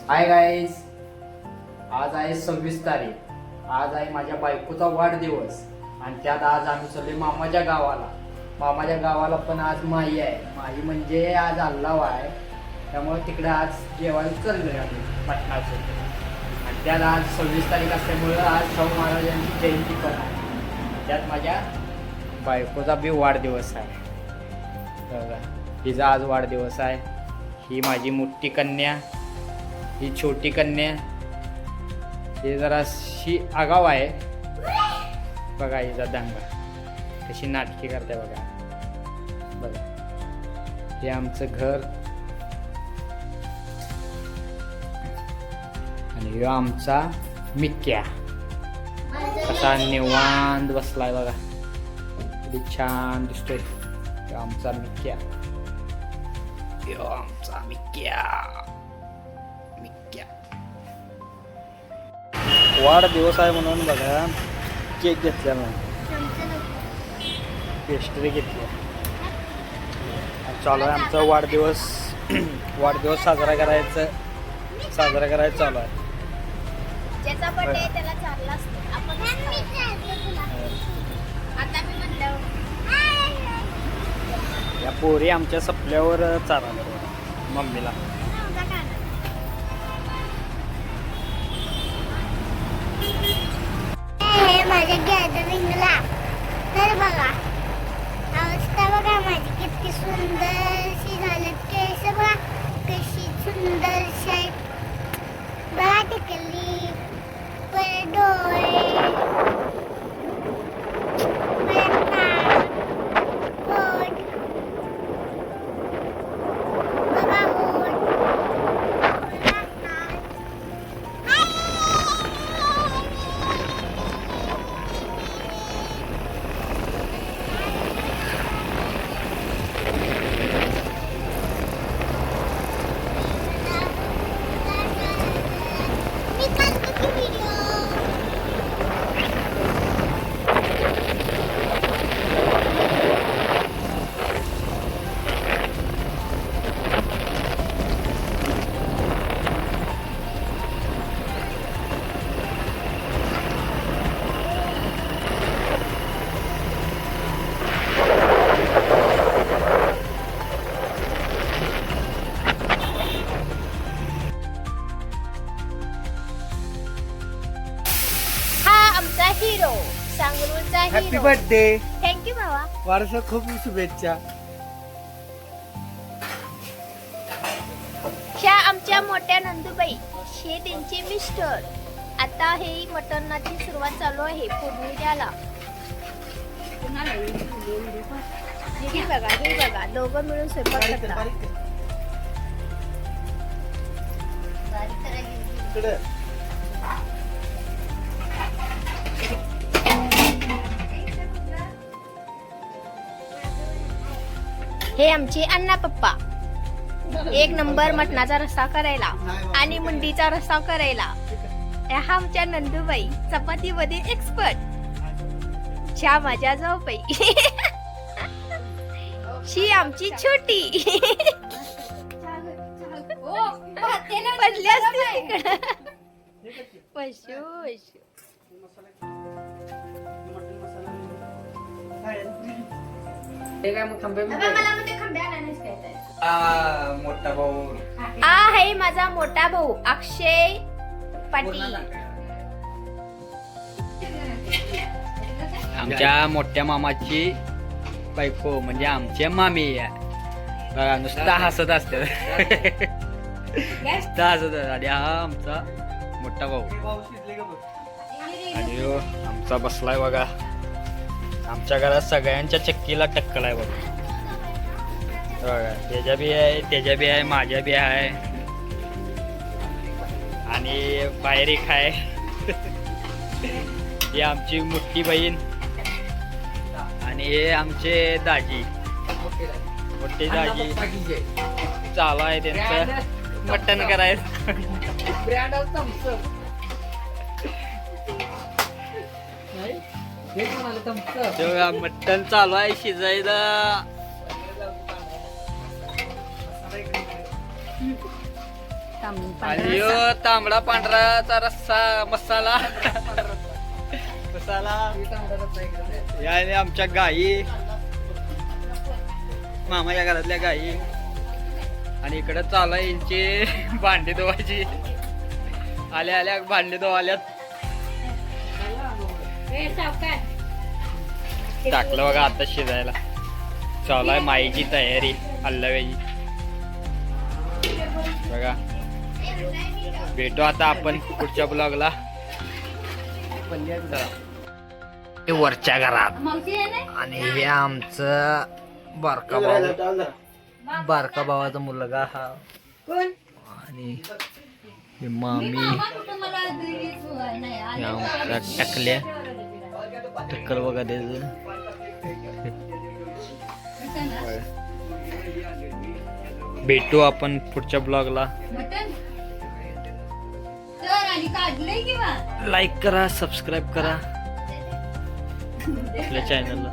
Hi guys, आज आहे 26 तारीख. आज आहे माझ्या बायकोचा वाढदिवस आणि त्यात आज आम्ही चाललोय मामाच्या गावाला. मामाच्या गावाला पण आज माही आहे. माही म्हणजे आज अल्लाव आहे, त्यामुळे तिकडे आज जेवायला चाललोय आम्ही पटणाचं. आणि त्यात आज 26 तारीख असल्यामुळं आज शाहू महाराजांची जयंती पण आहे. त्यात माझ्या बायकोचा बी वाढदिवस आहे. बघा, तिचा आज वाढदिवस आहे. ही माझी मोठी कन्या, ही छोटी कन्या. हे जराशी आगाव आहे. बघा हिचा दंगा कशी नाटकी करते. बघा बघा, हे आमचं घर आणि हे आमचा मिक्या कसा निवांत बसलाय. बघा किती छान दिसतोय. हे आमचा मिक्या, हे आमचा मिक्या. वाढदिवस आहे म्हणून बघा केक घेतला नाही, पेस्ट्री घेतली. चालू आहे आमचा वाढदिवस. वाढदिवस साजरा करायचा चालू आहे. ज्याचा बर्थडे आहे त्याला चालला असतो. आपण आता मी म्हणलं या पोरी आमच्या सपल्यावर चालला मम्मीला. माझ्या गॅदरिंगला तर बघा अवस्था बघा माझी किती सुंदरशी झाली. केस बघा कशी सुंदरशी आहे. बघा टिकली, परत डोळे, परत नाक, पोट, बघा पोट, बघा नाक. हिरो सांगरूळचा हिरो. Happy birthday. थँक्यू भावा. वारसा खूप शुभेच्छा. ह्या आमच्या मोठ्या नंदुबाई, हे त्यांचे मिस्टर. आता हे मटणाची सुरुवात चालू आहे फोडणी द्यायला. हे बघा दोघं मिळून स्वयंपाक करतात. हे आमचे अण्णा पप्पा एक नंबर मटणाचा रस्सा करायला आणि मुंडीचा रस्सा करायला. ह्या आमच्या नंदुबाई चपातीमध्ये एक्सपर्ट. च्या माझ्या जाऊबाई. शी आमची छोटी. पडली असती तिकडं. पशू पशू. ते काय मग खंबे मोठा भाऊ आहे माझा मोठा भाऊ अक्षय पाटील. आमच्या मोठ्या मामाची बायको म्हणजे आमच्या मामी आहे. बघा नुसता हसत असते. नुसता हसत आणि हा आमचा मोठा भाऊ. आणि ह्यो आमचा बसलाय बघा. आमच्या घरात सगळ्यांच्या चक्कीला टक्कल आहे बघा. बघा त्याच्या बी आहे माझ्या बी आहे आणि बाहेर एक आहे. ही आमची मोठी बहीण आणि हे आमचे दाजी, मोठी दाजी. चालू आहे त्यांचं मटण करायचं. मटण चालू आहे शिजायला. आणि ह्यो तांबडा पांढराचा रस्सा मसाला याने आमच्या गाई, मामाच्या घरातल्या गाई. आणि इकडे चालू आहे यांची भांडी धुवायची. आल्या आल्या भांडी धुवाल्यात. टाकलं बघा आता शिजायला. चालू आहे माईची तयारी हलव्याची बघा. भेटू आता आपण पुढच्या ब्लॉगला. हे वरच्या घरात. आणि हे आमचं बारका भावाचा मुलगा हा. आणि हे मामी हे आमच्या टकल्या. टक्कल बघा त्याच. भेटू आपण पुढच्या ब्लॉगला. लाईक करा, सबस्क्राईब करा आपल्या चॅनलला.